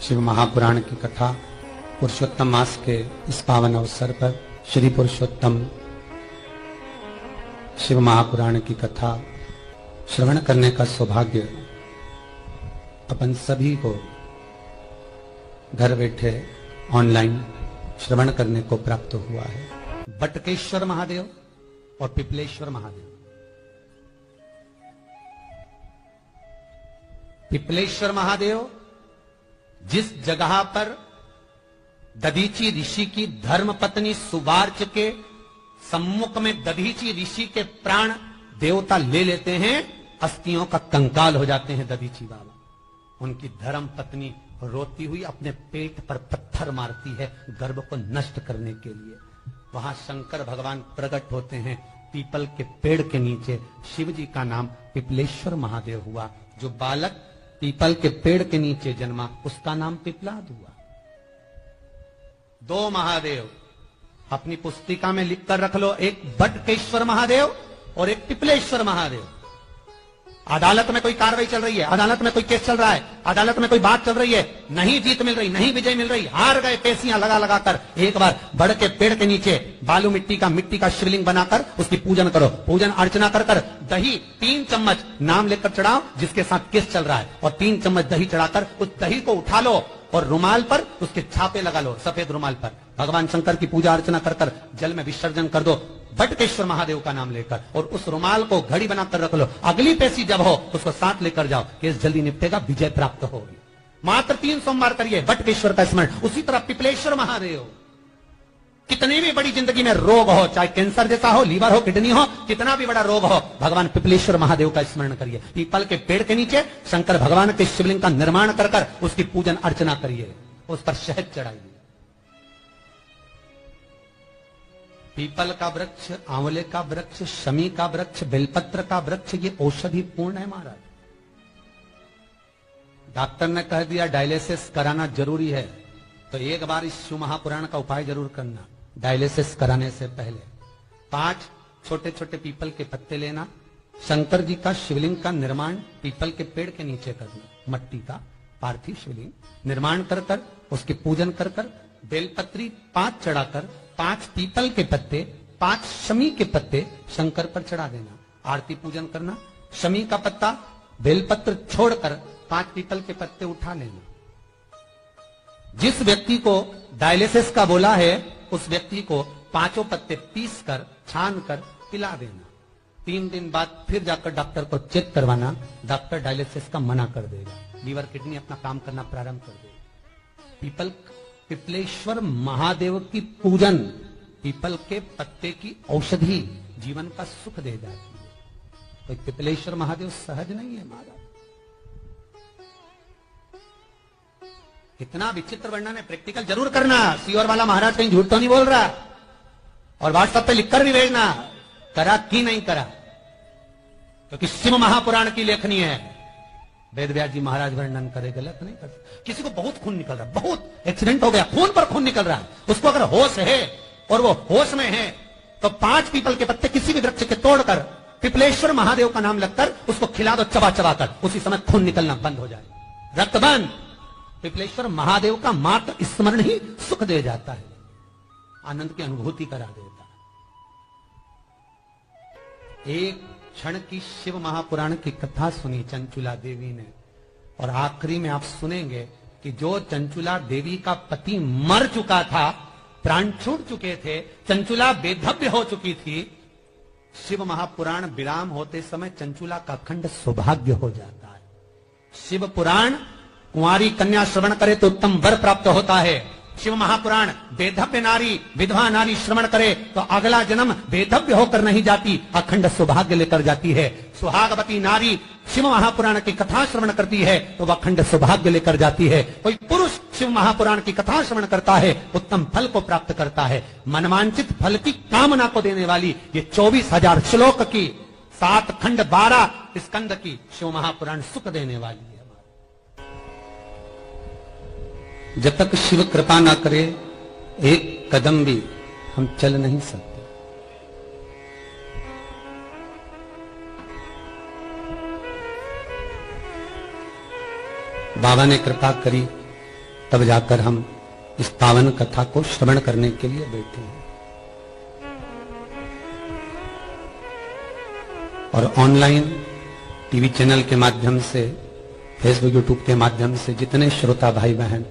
शिव महापुराण की कथा पुरुषोत्तम मास के इस पावन अवसर पर श्री पुरुषोत्तम शिव महापुराण की कथा श्रवण करने का सौभाग्य अपन सभी को घर बैठे ऑनलाइन श्रवण करने को प्राप्त हुआ है। बटकेश्वर महादेव और पिपलेश्वर महादेव। पिपलेश्वर महादेव जिस जगह पर दधीची ऋषि की धर्म पत्नी सुबार्च के सम्मुख में दधीची ऋषि के प्राण देवता ले लेते हैं, अस्थियों का कंकाल हो जाते हैं दधीची बाबा। उनकी धर्म पत्नी रोती हुई अपने पेट पर पत्थर मारती है गर्भ को नष्ट करने के लिए। वहां शंकर भगवान प्रकट होते हैं पीपल के पेड़ के नीचे। शिव जी का नाम पिपलेश्वर महादेव हुआ। जो बालक पीपल के पेड़ के नीचे जन्मा उसका नाम पिपलाद हुआ। दो महादेव अपनी पुस्तिका में लिखकर रख लो, एक बटकेश्वर महादेव और एक पिपलेश्वर महादेव। अदालत में कोई कार्रवाई चल रही है, अदालत में कोई केस चल रहा है, अदालत में कोई बात चल रही है, नहीं जीत मिल रही, नहीं विजय मिल रही, हार गए, पेशियां लगा लगा कर एक बार बड़ के पेड़ के नीचे बालू मिट्टी का शिवलिंग बनाकर उसकी पूजन करो। पूजन अर्चना कर कर दही 3 चम्मच नाम लेकर चढ़ाओ जिसके साथ केस चल रहा है, और 3 चम्मच दही चढ़ाकर उस दही को उठा लो और रुमाल पर उसके छापे लगा लो, सफेद रुमाल पर। भगवान शंकर की पूजा अर्चना कर कर जल में विसर्जन कर दो बटकेश्वर महादेव का नाम लेकर, और उस रुमाल को घड़ी बनाकर रख लो। अगली पेशी जब हो उसको साथ लेकर जाओ, केस जल्दी निपटेगा, विजय प्राप्त होगी। मात्र 3 सोमवार करिए बटकेश्वर का स्मरण। उसी तरह पिपलेश्वर महादेव, कितनी भी बड़ी जिंदगी में रोग हो, चाहे कैंसर जैसा हो, लीवर हो, किडनी हो, कितना भी बड़ा रोग हो, भगवान पिपलेश्वर महादेव का स्मरण करिए। पीपल के पेड़ के नीचे शंकर भगवान के शिवलिंग का निर्माण कर कर उसकी पूजन अर्चना करिए, उस पर शहद चढ़ाइए। पीपल का वृक्ष, आंवले का वृक्ष, शमी का वृक्ष, बेलपत्र का वृक्ष, ये औषधि पूर्ण है महाराज। डॉक्टर ने कह दिया डायलिसिस कराना जरूरी है, तो एक बार इस शिव महापुराण का उपाय जरूर करना। डायलिसिस कराने से पहले 5 छोटे छोटे पीपल के पत्ते लेना, शंकर जी का शिवलिंग का निर्माण पीपल के पेड़ के नीचे करना, मट्टी का पार्थिव शिवलिंग निर्माण कर कर उसके पूजन कर कर बेलपत्री 5 चढ़ाकर 5 पीपल के पत्ते, 5 शमी के पत्ते शंकर पर चढ़ा देना। आरती पूजन करना, शमी का पत्ता बेलपत्र छोड़कर 5 पीपल के पत्ते उठा लेना। जिस व्यक्ति को डायलिसिस का बोला है उस व्यक्ति को 5 पत्ते पीस कर छान कर पिला देना। 3 दिन बाद फिर जाकर डॉक्टर को चेक करवाना, डॉक्टर डायलिसिस का मना कर देगा, लीवर किडनी अपना काम करना प्रारंभ कर देगा। पिपलेश्वर महादेव की पूजन, पीपल के पत्ते की औषधि जीवन का सुख दे जाती है। तो पिपलेश्वर महादेव सहज नहीं है महाराज। इतना विचित्र वर्णन है, प्रैक्टिकल जरूर करना। सीओर वाला महाराज कहीं झूठ तो नहीं बोल रहा, और व्हाट्सएप पे लिखकर भी भेजना करा कि नहीं करा, क्योंकि शिव महापुराण की लेखनी है। वेद व्यास जी महाराज वर्णन करे, गलत नहीं करते। किसी को बहुत खून निकल रहा है, बहुत एक्सीडेंट हो गया, खून पर खून निकल रहा है, उसको अगर होश है और वो होश में है तो 5 पीपल के पत्ते किसी भी वृक्ष के तोड़कर पिपलेश्वर महादेव का नाम लगकर उसको खिला दो चबा चबा कर, उसी समय खून निकलना बंद हो जाए, रक्त बंद। पिपलेश्वर महादेव का मात्र स्मरण ही सुख दे जाता है, आनंद की अनुभूति करा देता है। एक क्षण की शिव महापुराण की कथा सुनी चंचुला देवी ने, और आखिरी में आप सुनेंगे कि जो चंचुला देवी का पति मर चुका था, प्राण छूट चुके थे, चंचुला बेधव्य हो चुकी थी, शिव महापुराण विराम होते समय चंचुला का अखंड सौभाग्य हो जाता है। शिव पुराण कुंवारी कन्या श्रवण करे तो उत्तम वर प्राप्त होता है। शिव महापुराण बेधव्य नारी विधवा नारी श्रवण करे तो अगला जन्म बेधव्य होकर नहीं जाती, अखंड सौभाग्य लेकर जाती है। सुहागवती नारी शिव महापुराण की कथा श्रवण करती है तो वह अखंड सौभाग्य लेकर जाती है। कोई पुरुष शिव महापुराण की कथा श्रवण करता है उत्तम फल को प्राप्त करता है। मनवांचित फल की कामना को देने वाली ये 24,000 श्लोक की 7 खंड 12 स्कंद की शिव महापुराण सुख देने वाली है। जब तक शिव कृपा ना करे एक कदम भी हम चल नहीं सकते। बाबा ने कृपा करी, तब जाकर हम इस पावन कथा को श्रवण करने के लिए बैठे हैं। और ऑनलाइन टीवी चैनल के माध्यम से, फेसबुक यूट्यूब के माध्यम से जितने श्रोता भाई बहन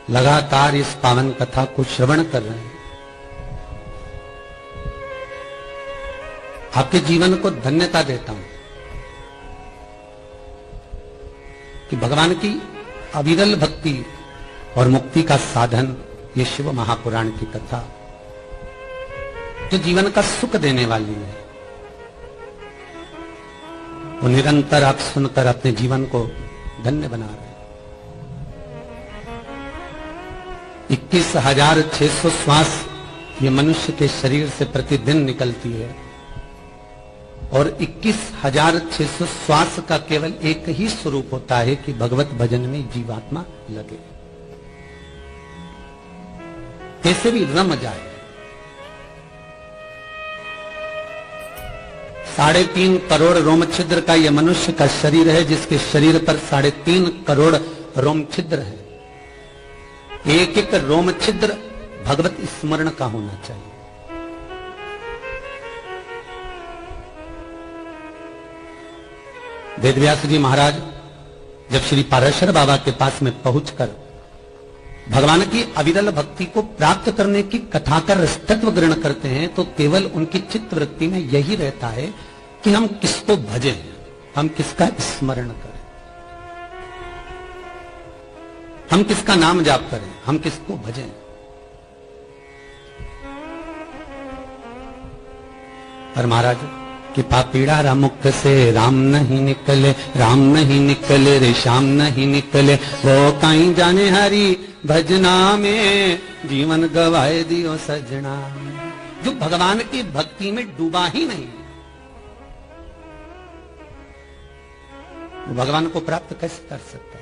लगातार इस पावन कथा को श्रवण कर रहे हैं, आपके जीवन को धन्यता देता हूं कि भगवान की अविरल भक्ति और मुक्ति का साधन ये शिव महापुराण की कथा जो जीवन का सुख देने वाली है, वो निरंतर आप सुनकर अपने जीवन को धन्य बना रहे हैं। 21,600 श्वास ये मनुष्य के शरीर से प्रतिदिन निकलती है और 21,600 श्वास का केवल एक ही स्वरूप होता है कि भगवत भजन में जीवात्मा लगे, कैसे भी रम जाए। 3.5 करोड़ रोम छिद्र का यह मनुष्य का शरीर है, जिसके शरीर पर 3.5 करोड़ रोम छिद्र है। एक एक रोम छिद्र भगवत स्मरण का होना चाहिए। वेदव्यास जी महाराज जब श्री पाराशर बाबा के पास में पहुंचकर भगवान की अविरल भक्ति को प्राप्त करने की कथा का रसतत्व ग्रहण करते हैं, तो केवल उनकी चित्त वृत्ति में यही रहता है कि हम किसको भजें, हम किसका स्मरण करें, हम किसका नाम जाप करें, हम किसको भजें। पर महाराज कि पापीड़ा रामुख से राम नहीं निकले, राम नहीं निकले रे श्याम नहीं निकले, वो कहीं जाने हरी भजना में जीवन गवाए दियो सजना। जो भगवान की भक्ति में डूबा ही नहीं, वो भगवान को प्राप्त कैसे कर सकता है?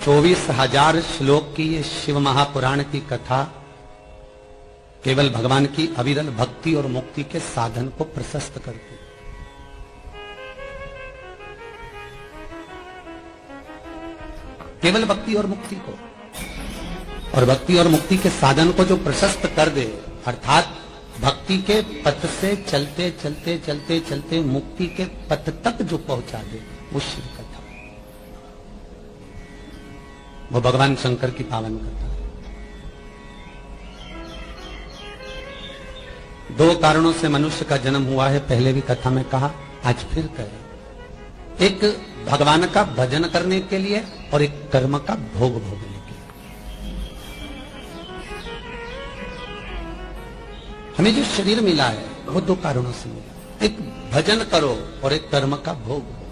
चौबीस 24,000 श्लोक की ये शिव महापुराण की कथा केवल भगवान की अविरल भक्ति और मुक्ति के साधन को प्रशस्त करती है। केवल भक्ति और मुक्ति को, और भक्ति और मुक्ति के साधन को जो प्रशस्त कर दे, अर्थात भक्ति के पथ से चलते चलते चलते चलते मुक्ति के पथ तक जो पहुंचा दे, वो शिव कथा, वो भगवान शंकर की पावन कथा है। 2 कारणों से मनुष्य का जन्म हुआ है, पहले भी कथा में कहा, आज फिर कहें। एक भगवान का भजन करने के लिए और एक कर्म का भोग भोगने के लिए। हमें जो शरीर मिला है वो 2 कारणों से मिला, एक भजन करो और एक कर्म का भोग भोगो।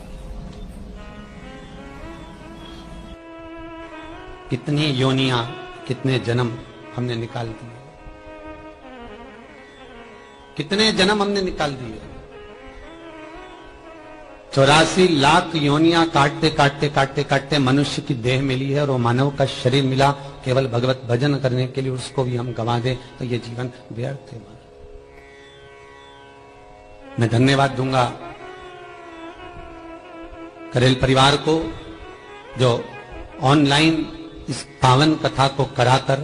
कितनी योनियां, कितने जन्म हमने निकाल दिए, कितने जन्म हमने निकाल दिए। 84 लाख योनियां काटते काटते काटते काटते मनुष्य की देह मिली है, और वो मानव का शरीर मिला केवल भगवत भजन करने के लिए, उसको भी हम गंवा दें तो ये जीवन व्यर्थ है। मैं धन्यवाद दूंगा करेल परिवार को, जो ऑनलाइन इस पावन कथा को कराकर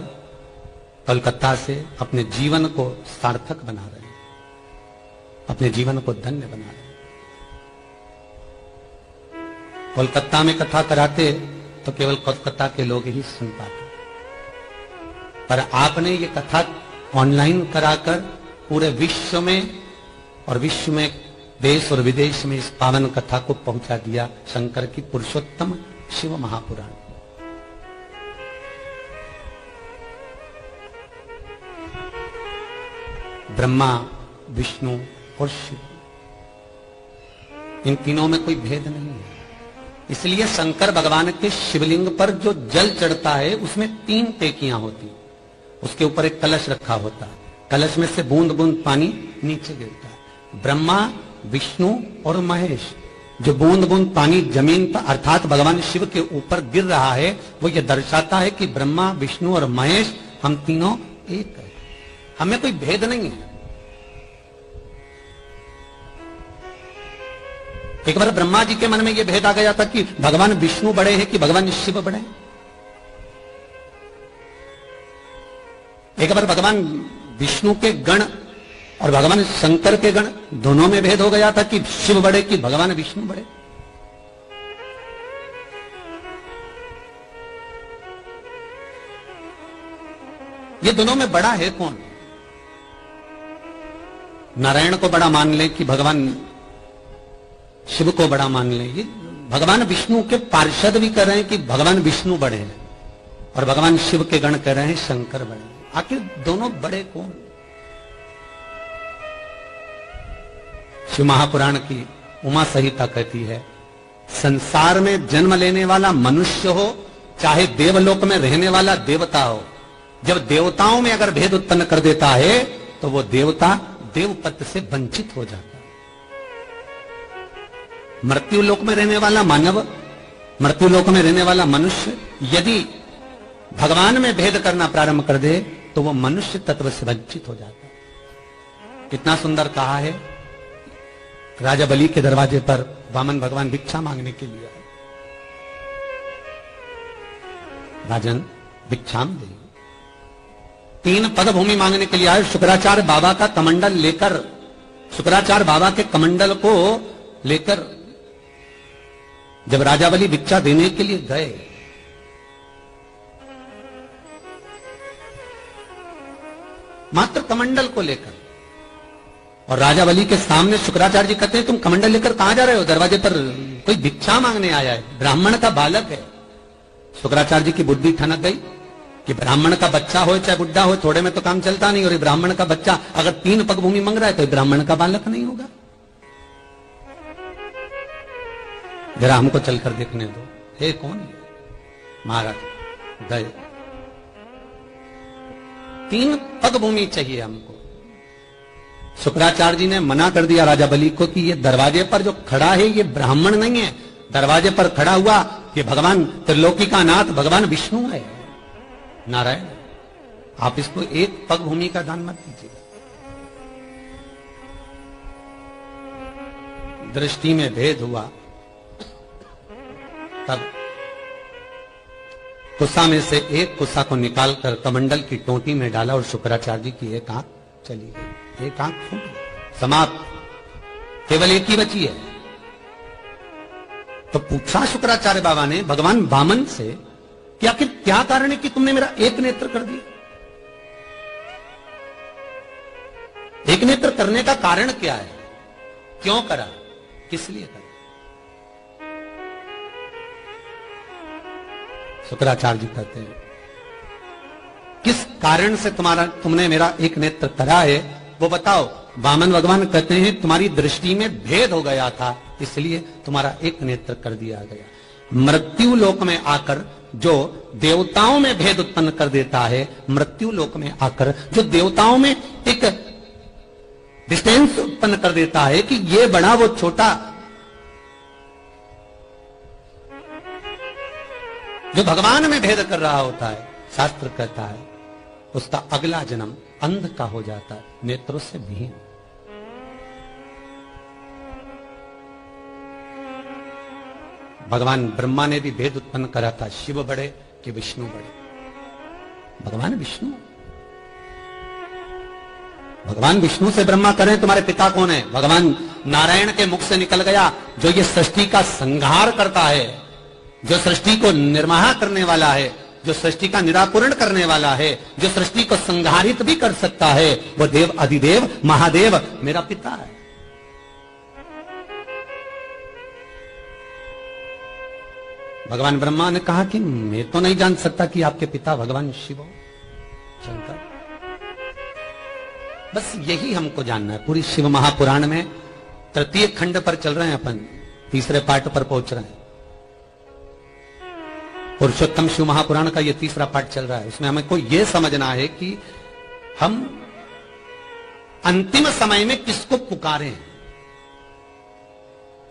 कलकत्ता से अपने जीवन को सार्थक बना रहे हैं, अपने जीवन को धन्य बना रहे हैं। कोलकाता में कथा कराते तो केवल कोलकाता के लोग ही सुन पाते, पर आपने ये कथा ऑनलाइन कराकर पूरे विश्व में, और विश्व में देश और विदेश में इस पावन कथा को पहुंचा दिया, शंकर की पुरुषोत्तम शिव महापुराण। ब्रह्मा, विष्णु और शिव, इन तीनों में कोई भेद नहीं है। इसलिए शंकर भगवान के शिवलिंग पर जो जल चढ़ता है उसमें 3 टेकियां होती, उसके ऊपर एक कलश रखा होता है, कलश में से बूंद बूंद पानी नीचे गिरता है। ब्रह्मा, विष्णु और महेश, जो बूंद बूंद पानी जमीन पर अर्थात भगवान शिव के ऊपर गिर रहा है, वो ये दर्शाता है कि ब्रह्मा, विष्णु और महेश हम तीनों एक है, हमें कोई भेद नहीं है। एक बार ब्रह्मा जी के मन में यह भेद आ गया था कि भगवान विष्णु बड़े हैं कि भगवान शिव बड़े हैं। एक बार भगवान विष्णु के गण और भगवान शंकर के गण दोनों में भेद हो गया था कि शिव बड़े कि भगवान विष्णु बड़े। ये दोनों में बड़ा है कौन? नारायण को बड़ा मान ले कि भगवान शिव को बड़ा मान ले? ये भगवान विष्णु के पार्षद भी कह रहे हैं कि भगवान विष्णु बड़े हैं और भगवान शिव के गण कह रहे हैं शंकर बड़े हैं। आखिर दोनों बड़े कौन? शिव महापुराण की उमा संहिता कहती है, संसार में जन्म लेने वाला मनुष्य हो चाहे देवलोक में रहने वाला देवता हो, जब देवताओं में अगर भेद उत्पन्न कर देता है तो वो देवता देवपद से वंचित हो जाता है। मृत्यु लोक में रहने वाला मानव, मृत्यु लोक में रहने वाला मनुष्य यदि भगवान में भेद करना प्रारंभ कर दे तो वो मनुष्य तत्व से वंचित हो जाता है। कितना सुंदर कहा है, राजा बलि के दरवाजे पर वामन भगवान भिक्षा मांगने के लिए आए। राजन भिक्षाम दे, 3 पद भूमि मांगने के लिए आए। शुक्राचार्य बाबा का कमंडल लेकर, शुक्राचार्य बाबा के कमंडल को लेकर जब राजा बलि भिक्षा देने के लिए गए, मात्र कमंडल को लेकर, और राजा बलि के सामने शुक्राचार्य जी कहते हैं तुम कमंडल लेकर कहां जा रहे हो? दरवाजे पर कोई भिक्षा मांगने आया है, ब्राह्मण का बालक है। शुक्राचार्य जी की बुद्धि ठनक गई कि ब्राह्मण का बच्चा हो चाहे बुढ़ा हो, थोड़े में तो काम चलता नहीं, और ये ब्राह्मण का बच्चा अगर 3 पग भूमि मांग रहा है तो ब्राह्मण का बालक नहीं होगा। जरा हमको चलकर देखने दो, हे कौन है? महाराज गए, 3 पग भूमि चाहिए हमको। शुक्राचार्य जी ने मना कर दिया राजा बलि को कि ये दरवाजे पर जो खड़ा है ये ब्राह्मण नहीं है, दरवाजे पर खड़ा हुआ ये भगवान त्रिलोकी का नाथ भगवान विष्णु है, नारायण। आप इसको 1 पग भूमि का दान मत दीजिए। दृष्टि में भेद हुआ, तब कुसा में से एक कुसा को निकालकर कमंडल की टोटी में डाला और शुक्राचार्य जी की एक आंख चली गई, एक आंख फूट गई, समाप्त, केवल एक ही बची है। तो पूछा शुक्राचार्य बाबा ने भगवान वामन से कि आखिर क्या कारण है कि तुमने मेरा एक नेत्र कर दिया? एक नेत्र करने का कारण क्या है? क्यों करा? किस लिए करा? शुक्राचार्य जी कहते हैं किस कारण से तुमने मेरा एक नेत्र करा है वो बताओ। वामन भगवान कहते हैं तुम्हारी दृष्टि में भेद हो गया था इसलिए तुम्हारा एक नेत्र कर दिया गया। मृत्यु लोक में आकर जो देवताओं में भेद उत्पन्न कर देता है, मृत्यु लोक में आकर जो देवताओं में एक डिस्टेंस उत्पन्न कर देता है कि ये बड़ा वो छोटा, जो भगवान में भेद कर रहा होता है, शास्त्र कहता है उसका अगला जन्म अंध का हो जाता है, नेत्रों से विहीन। भगवान ब्रह्मा ने भी भेद उत्पन्न करा था, शिव बड़े कि विष्णु बड़े? भगवान विष्णु, भगवान विष्णु से ब्रह्मा करें तुम्हारे पिता कौन है? भगवान नारायण के मुख से निकल गया जो ये सृष्टि का संहार करता है, जो सृष्टि को निर्माण करने वाला है, जो सृष्टि का निराकरण करने वाला है, जो सृष्टि को संहारित भी कर सकता है, वो देव अधिदेव महादेव मेरा पिता है। भगवान ब्रह्मा ने कहा कि मैं तो नहीं जान सकता कि आपके पिता भगवान शिव हो, शंकर। बस यही हमको जानना है। पूरी शिव महापुराण में 3 खंड पर चल रहे हैं अपन, 3रे पार्ट पर पहुंच रहे हैं। पुरुषोत्तम शिव महापुराण का ये 3रा पार्ट चल रहा है। उसमें हमें को यह समझना है कि हम अंतिम समय में किसको पुकारें,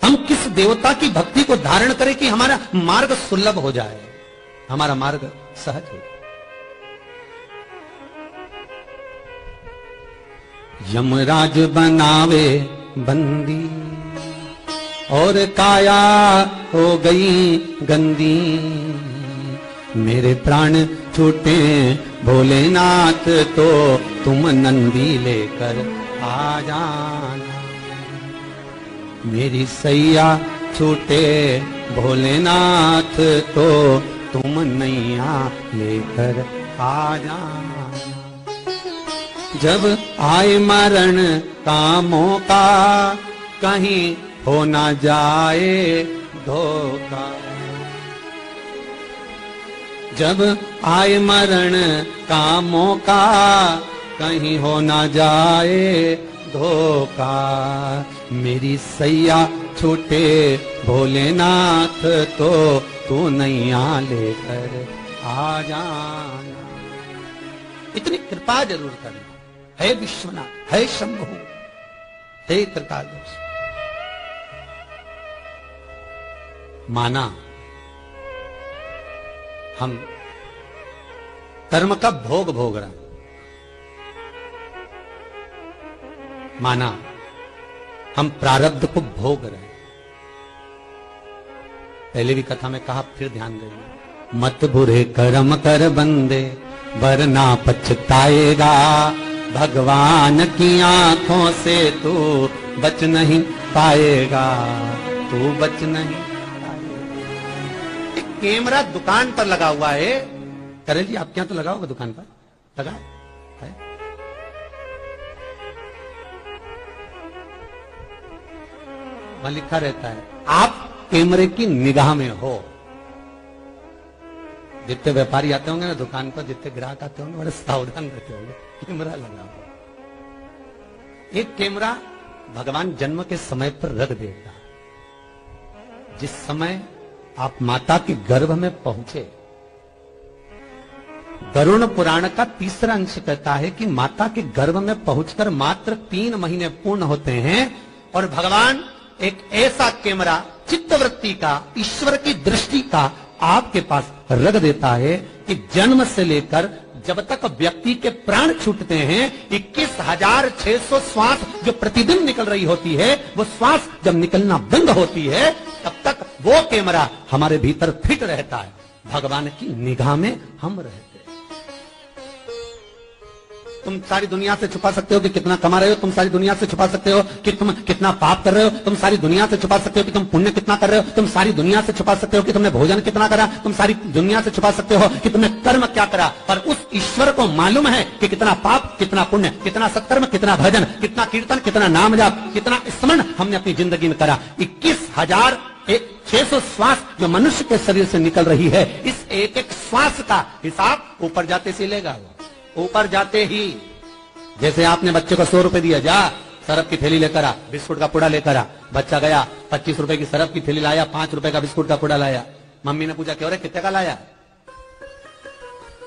हम किस देवता की भक्ति को धारण करें कि हमारा मार्ग सुलभ हो जाए, हमारा मार्ग सहज हो जाए। यमराज बनावे बंदी, और काया हो गई गंदी। मेरे प्राण छूटे भोलेनाथ तो तुम नंदी लेकर आ जाना। मेरी सैया छूटे भोलेनाथ तो तुम नैया लेकर आ जाना। जब आए मरण का मौका कहीं हो ना जाए धोखा। जब आए मरण का मौका कहीं हो ना जाए धोखा। मेरी सैया छूटे भोलेनाथ तो तू नैया लेकर आ जाना। इतनी कृपा जरूर करना। है विश्वनाथ, है शंभु, हे त्रिकालदर्शी। माना हम कर्म का भोग भोग रहे हैं, माना हम प्रारब्ध को भोग रहे हैं। पहले भी कथा में कहा, फिर ध्यान देंगे। मत बुरे कर्म कर बंदे वरना पछताएगा। भगवान की आंखों से तू बच नहीं पाएगा, तू बच नहीं पाएगा। एक कैमरा दुकान पर लगा हुआ है। करें जी, आप क्या तो लगा होगा दुकान पर, लगा है? वहां लिखा रहता है आप कैमरे की निगाह में हो। जितने व्यापारी आते होंगे ना दुकान पर, जितने ग्राहक आते होंगे, बड़े सावधान रहते होंगे। कैमरा लगा हुआ, एक कैमरा भगवान जन्म के समय पर रख देता। जिस समय आप माता के गर्भ में पहुंचे, गरुड़ पुराण का तीसरा अंश कहता है कि माता के गर्भ में पहुंचकर मात्र 3 महीने पूर्ण होते हैं और भगवान एक ऐसा कैमरा चित्तवृत्ति का, ईश्वर की दृष्टि का आपके पास रख देता है कि जन्म से लेकर जब तक व्यक्ति के प्राण छूटते हैं 21,600 श्वास जो प्रतिदिन निकल रही होती है, वो श्वास जब निकलना बंद होती है तब तक वो कैमरा हमारे भीतर फिट रहता है। भगवान की निगाह में हम रहते हैं। तुम सारी दुनिया से छुपा सकते हो कि कितना कमा रहे हो, तुम सारी दुनिया से छुपा सकते हो कि तुम कितना पाप कर रहे हो, तुम सारी दुनिया से छुपा सकते हो कि तुम पुण्य कितना कर रहे हो, तुम सारी दुनिया से छुपा सकते हो कि तुमने भोजन कितना करा, तुम सारी दुनिया से छुपा सकते हो कि तुमने कर्म क्या करा। पर उस ईश्वर को मालूम है कि कितना पाप, कितना पुण्य, कितना सत्कर्म, कितना भजन, कितना कीर्तन, कितना नाम जाप, कितना स्मरण हमने अपनी जिंदगी में करा। 21,600 श्वास जो मनुष्य के शरीर से निकल रही है, इस एक एक श्वास का हिसाब ऊपर जाते से लेगा। ऊपर जाते ही जैसे आपने बच्चे को 100 रुपए दिया, जा सरफ की थैली लेकर आ, बिस्कुट का पुड़ा लेकर आ। बच्चा गया 25 रुपए की सरफ की थैली लाया, 5 रुपए का बिस्कुट का पुड़ा लाया। मम्मी ने पूछा, क्यों रे कितने का लाया?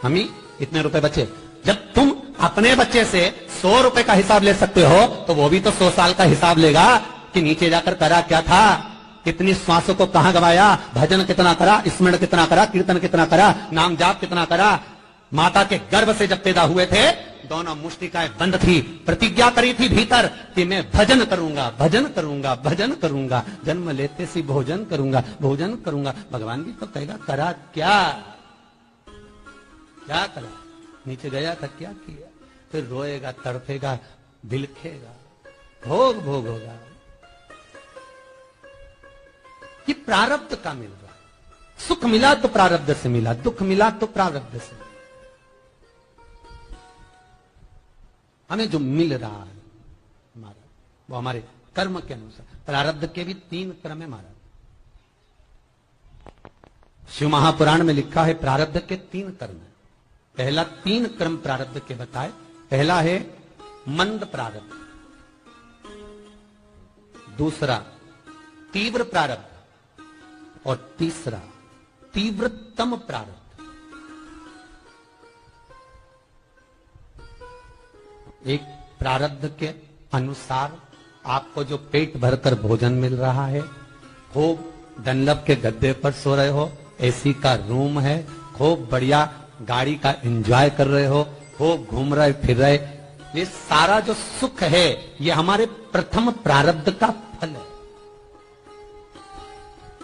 मम्मी इतने रुपए बचे। जब तुम अपने बच्चे से 100 रुपए का हिसाब ले सकते हो तो वो भी तो 100 साल का हिसाब लेगा कि नीचे जाकर करा क्या था, कितनी श्वासों को कहां गवाया, भजन कितना करा, स्मरण कितना करा, कीर्तन कितना करा, नाम जाप कितना करा। माता के गर्भ से जब पैदा हुए थे दोनों मुष्टिकाएं बंद थी, प्रतिज्ञा करी थी भीतर कि मैं भजन करूंगा, भजन करूंगा, भजन करूंगा, जन्म लेते सी भोजन करूंगा, भोजन करूंगा। भगवान भी तो कहेगा करा क्या, क्या करा? नीचे गया था, क्या किया? फिर रोएगा, तड़पेगा, बिलखेगा, भोग भोग होगा। ये प्रारब्ध का मिल रहा। सुख मिला तो प्रारब्ध से मिला, दुख मिला तो प्रारब्ध से। हमें जो मिल रहा है हमारा, वो हमारे कर्म के अनुसार। प्रारब्ध के भी 3 क्रम है महाराज। शिव महापुराण में लिखा है प्रारब्ध के 3 कर्म है। पहला 3 क्रम प्रारब्ध के बताए। पहला है मंद प्रारब्ध, दूसरा तीव्र प्रारब्ध और तीसरा तीव्रतम प्रारब्ध। एक प्रारब्ध के अनुसार आपको जो पेट भरकर भोजन मिल रहा है, खूब डनलप के गद्दे पर सो रहे हो, एसी का रूम है, खूब बढ़िया गाड़ी का एंजॉय कर रहे हो, खूब घूम रहे फिर रहे, ये सारा जो सुख है ये हमारे प्रथम प्रारब्ध का फल है।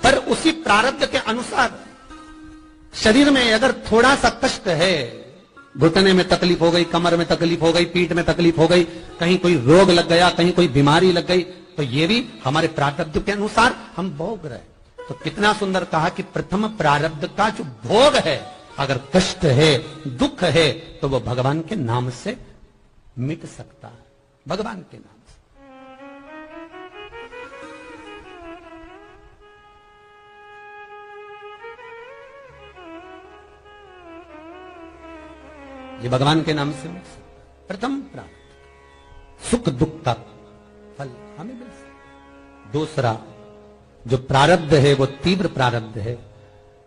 पर उसी प्रारब्ध के अनुसार शरीर में अगर थोड़ा सा कष्ट है, घुटने में तकलीफ हो गई, कमर में तकलीफ हो गई, पीठ में तकलीफ हो गई, कहीं कोई रोग लग गया, कहीं कोई बीमारी लग गई, तो ये भी हमारे प्रारब्ध के अनुसार हम भोग रहे। तो कितना सुंदर कहा कि प्रथम प्रारब्ध का जो भोग है, अगर कष्ट है, दुख है, तो वो भगवान के नाम से मिट सकता है, भगवान के नाम से। ये भगवान के नाम से मिल सकता। प्रथम प्रारब्ध, सुख दुख का फल हमें मिल सकता। दूसरा जो प्रारब्ध है वो तीव्र प्रारब्ध है।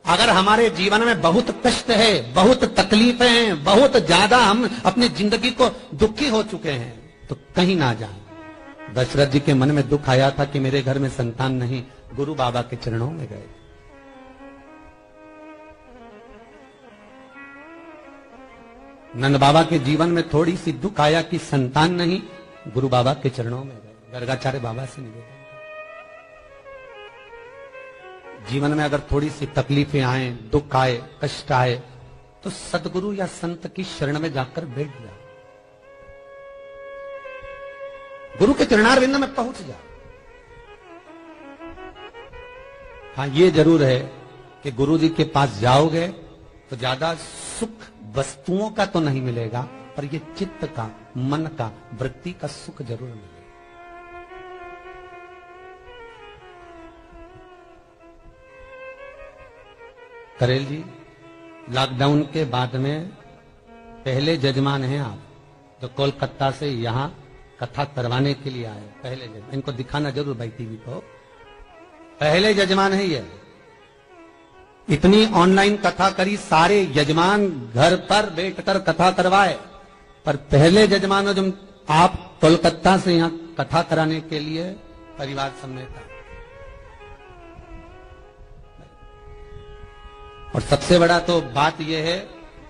अगर हमारे जीवन में बहुत कष्ट है, बहुत तकलीफें हैं, बहुत ज्यादा हम अपनी जिंदगी को दुखी हो चुके हैं, तो कहीं ना जाएं। दशरथ जी के मन में दुख आया था कि मेरे घर में संतान नहीं, गुरु बाबा के चरणों में गए। नंद बाबा के जीवन में थोड़ी सी दुख आया कि संतान नहीं, गुरु बाबा के चरणों में गए, गर्गाचार्य बाबा से निवेदन। जीवन में अगर थोड़ी सी तकलीफें आए, दुख आए, कष्ट आए, तो सदगुरु या संत की शरण में जाकर बैठ जाओ, गुरु के चरणारविंद में पहुंच जाओ। हाँ, ये जरूर है कि गुरु जी के पास जाओगे तो ज्यादा सुख वस्तुओं का तो नहीं मिलेगा, पर ये चित्त का, मन का, वृत्ति का सुख जरूर मिलेगा। करेल जी, लॉकडाउन के बाद में पहले जजमान हैं आप, जो कोलकाता से यहां कथा करवाने के लिए आए। पहले जजमान, इनको दिखाना जरूर भाई टीवी को, पहले जजमान है ये। इतनी ऑनलाइन कथा करी, सारे यजमान घर पर बैठकर कथा करवाए, पर पहले जजमान जो आप कोलकाता से यहां कथा कराने के लिए परिवार समेत आए। और सबसे बड़ा तो बात यह है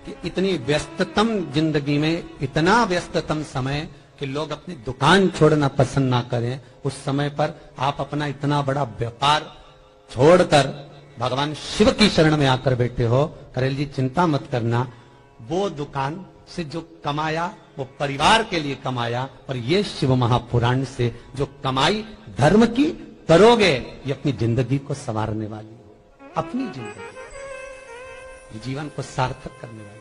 कि इतनी व्यस्ततम जिंदगी में, इतना व्यस्ततम समय कि लोग अपनी दुकान छोड़ना पसंद ना करें, उस समय पर आप अपना इतना बड़ा व्यापार छोड़कर भगवान शिव की शरण में आकर बैठे हो। करेल जी, चिंता मत करना, वो दुकान से जो कमाया वो परिवार के लिए कमाया, और ये शिव महापुराण से जो कमाई धर्म की करोगे, ये अपनी जिंदगी को संवारने वाली हो, अपनी जिंदगी, जीवन को सार्थक करने वाली।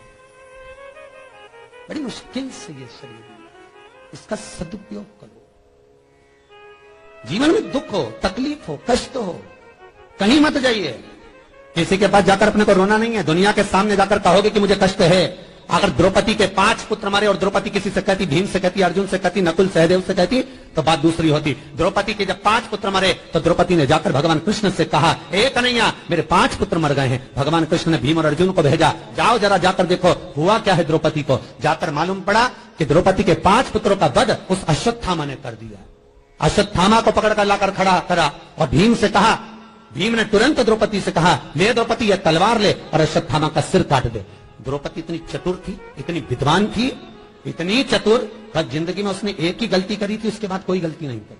बड़ी मुश्किल से ये शरीर, इसका सदुपयोग करो। जीवन में दुख हो, तकलीफ हो, कष्ट हो, कहीं मत जाइए। किसी के पास जाकर अपने को रोना नहीं है। दुनिया के सामने जाकर कहोगे कि मुझे कष्ट है। अगर द्रौपदी के 5 पुत्र मरे और द्रौपदी किसी से कहती, भीम से कहती, अर्जुन से कहती, नकुल सहदेव से कहती, तो बात दूसरी होती। द्रौपदी के जब 5 पुत्र मरे तो द्रौपदी ने जाकर भगवान कृष्ण से कहा, ए कन्हैया, मेरे 5 पुत्र मर गए हैं। भगवान कृष्ण ने भीम और अर्जुन को भेजा, जाओ जरा जाकर देखो हुआ क्या है द्रौपदी को। जाकर मालूम पड़ा कि द्रौपदी के 5 पुत्रों का वध उस अश्वत्थामा ने कर दिया। अश्वत्थामा को पकड़कर लाकर खड़ा करा और भीम से कहा, भीम ने तुरंत द्रौपदी से कहा, ले द्रौपदी यह तलवार ले और अश्वत्थामा का सिर काट दे। द्रौपदी इतनी चतुर थी, इतनी विद्वान थी, इतनी चतुर, बस जिंदगी में उसने एक ही गलती करी थी, उसके बाद कोई गलती नहीं करी।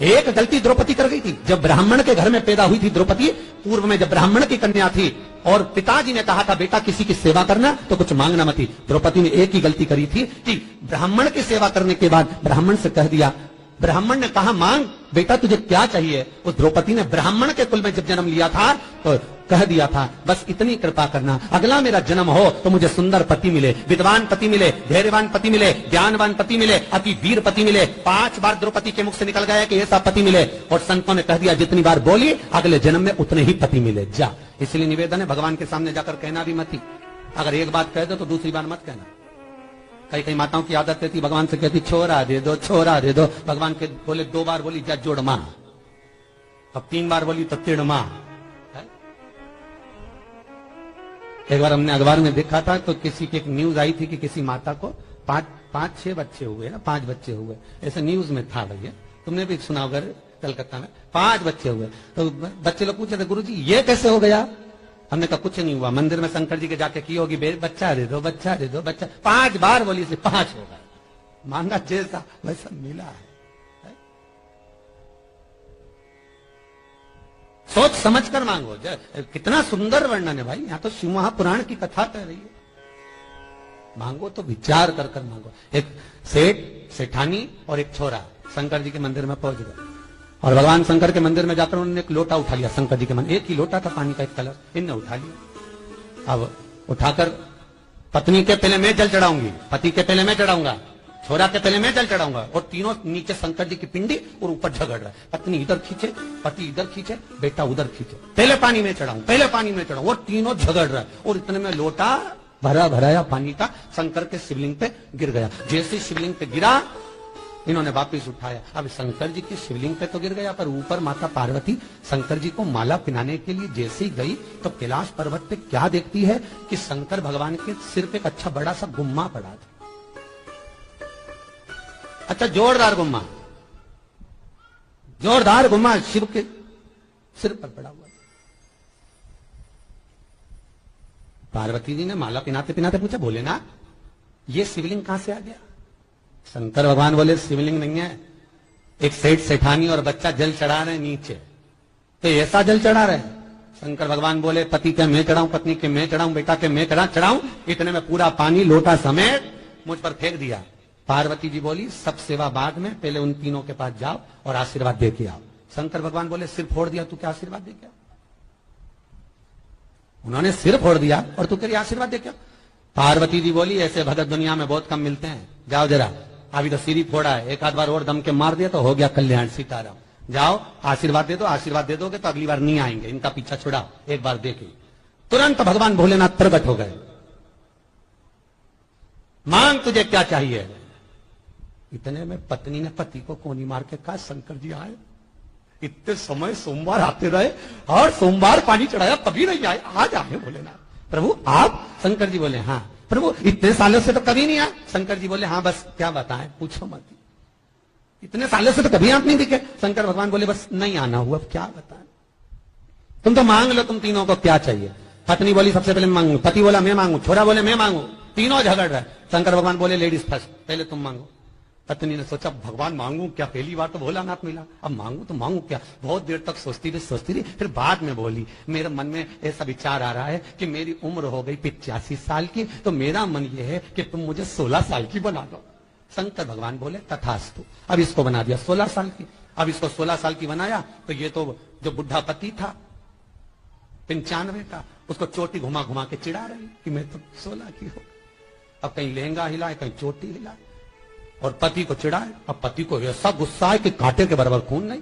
एक गलती द्रौपदी कर गई थी, जब ब्राह्मण के घर में पैदा हुई थी द्रौपदी। पूर्व में जब ब्राह्मण की कन्या थी और पिताजी ने कहा था, बेटा किसी की सेवा करना तो कुछ मांगना मत। द्रौपदी ने एक ही गलती करी थी कि ब्राह्मण की सेवा करने के बाद ब्राह्मण से कह दिया, ब्राह्मण ने कहा मांग बेटा तुझे क्या चाहिए। उस द्रौपदी ने ब्राह्मण के कुल में जब जन्म लिया था तो कह दिया था, बस इतनी कृपा करना, अगला मेरा जन्म हो तो मुझे सुंदर पति मिले, विद्वान पति मिले, धैर्यवान पति मिले, ज्ञानवान पति मिले, अति वीर पति मिले। 5 बार द्रौपदी के मुख से निकल गया कि ऐसा पति मिले, और संतों ने कह दिया जितनी बार बोली अगले जन्म में उतने ही पति मिले। जा, इसलिए निवेदन है भगवान के सामने जाकर कहना भी मत ही। अगर एक बात कह दो तो दूसरी बार मत कहना। कई कई माताओं की आदत रहती, भगवान से कहती छोरा दे दो, छोरा दे दो। भगवान के बोले 2 बार बोली जा जोड़ मां, अब 3 बार बोली तो तिड़ मां। एक बार हमने अखबार में देखा था तो किसी की एक न्यूज आई थी कि किसी माता को 5-6 बच्चे हुए ना, 5 बच्चे हुए, ऐसे न्यूज में था भैया, तुमने भी सुना होगा कलकत्ता में 5 बच्चे हुए। तो बच्चे लोग पूछे थे, गुरुजी ये कैसे हो गया। हमने कहा कुछ नहीं हुआ, मंदिर में शंकर जी के जाके की होगी, बच्चा दे दो, बच्चा दे दो, बच्चा। 5 बार बोली इसलिए 5 हो गए, मांगा जैसा वैसा मिला है। सोच समझ कर मांगो। कितना सुंदर वर्णन है भाई, यहाँ तो शिव महापुराण की कथा कह रही है। मांगो तो विचार कर कर मांगो। एक सेठ, सेठानी और एक छोरा शंकर जी के मंदिर में पहुंच गए, और भगवान शंकर के मंदिर में जाकर उन्होंने एक लोटा उठा लिया। शंकर जी के मंदिर एक ही लोटा था पानी का, एक कलर, इनने उठा लिया। अब उठाकर पत्नी के पहले मैं जल चढ़ाऊंगी, पति के पहले मैं चढ़ाऊंगा, छोरा के पहले मैं जल चढ़ाऊंगा, और तीनों नीचे शंकर जी की पिंडी और ऊपर झगड़ रहा है। पत्नी इधर खींचे, पति इधर खींचे, बेटा उधर खींचे, पहले पानी में चढ़ाऊं, पहले पानी में चढ़ाऊं, और तीनों झगड़ रहा है। और इतने में लोटा भरा भराया पानी का शंकर के शिवलिंग पे गिर गया। जैसे शिवलिंग पे गिरा, इन्होंने वापिस उठाया। अब शंकर जी के शिवलिंग पे तो गिर गया, पर ऊपर माता पार्वती शंकर जी को माला पहनाने के लिए जैसे ही गई तो कैलाश पर्वत पे क्या देखती है कि शंकर भगवान के सिर पे एक अच्छा बड़ा सा गुम्मा पड़ा था। अच्छा जोरदार गुम्मा, जोरदार गुम्मा शिव के सिर पर पड़ा हुआ। पार्वती जी ने माला पिनाते पिनाते पूछा, बोले ना ये शिवलिंग कहां से आ गया? शंकर भगवान बोले शिवलिंग नहीं है, एक सेठ सेठानी और बच्चा जल चढ़ा रहे नीचे, तो ऐसा जल चढ़ा रहे। शंकर भगवान बोले पति के मैं चढ़ाऊं, पत्नी के मैं चढ़ाऊं, बेटा के मैं चढ़ाऊं। इतने में पूरा पानी लोटा समेत मुझ पर फेंक दिया। पार्वती जी बोली सब सेवा बाद में, पहले उन तीनों के पास जाओ और आशीर्वाद दे के आओ। शंकर भगवान बोले सिर फोड़ दिया, तू क्या आशीर्वाद दे के आओ? उन्होंने सिर फोड़ दिया और तू कह आशीर्वाद दे के आओ? पार्वती जी बोली ऐसे भगत दुनिया में बहुत कम मिलते हैं, जाओ जरा, अभी तो सिर ही फोड़ा है, एक आध बार और दम के मार दिया तो हो गया कल्याण, सीताराम। जाओ आशीर्वाद दे दो, आशीर्वाद दे दोगे तो अगली बार नहीं आएंगे, इनका पीछा छुड़ाओ, एक बार देखे। तुरंत भगवान भोलेनाथ प्रकट हो गए। मांग तुझे क्या चाहिए? इतने में पत्नी ने पति को कोनी मार के कहा शंकर जी आए, इतने समय सोमवार आते रहे और सोमवार पानी चढ़ाया कभी नहीं आए, आज आए भोलेनाथ। प्रभु आप? शंकर जी बोले हाँ। प्रभु इतने सालों से तो कभी नहीं आए? शंकर जी बोले हाँ, बस क्या बताएं, पूछो मत, इतने सालों से तो कभी आप नहीं दिखे। शंकर भगवान बोले बस नहीं आना हुआ, अब क्या बताएं, तुम तो मांग लो, तुम तीनों को क्या चाहिए? पत्नी बोली सबसे पहले मांगू, पति बोला मैं मांगू, छोरा बोले मैं मांगू, तीनों झगड़ रहे। शंकर भगवान बोले लेडीज फर्स्ट, पहले तुम मांगो। पत्नी ने सोचा भगवान मांगू क्या, पहली बार तो भोलानाथ मिला, अब मांगू तो मांगू क्या। बहुत देर तक सोचती रही, फिर बाद में बोली मेरे मन में ऐसा विचार आ रहा है कि मेरी उम्र हो गई 85 साल की, तो मेरा मन ये है कि तुम मुझे 16 साल की बना दो। शंकर भगवान बोले तथास्तु। अब इसको बना दिया 16 साल की। अब इसको 16 साल की बनाया तो ये तो जो बुढ़ा पति था 95 का, उसको चोटी घुमा घुमा के चिढ़ा रही कि मैं तो 16 की हो। अब कहीं लहंगा हिलाए, कहीं चोटी हिलाए और पति को चिढ़ाए। अब पति को ऐसा गुस्सा है कि कांटे के बराबर खून नहीं।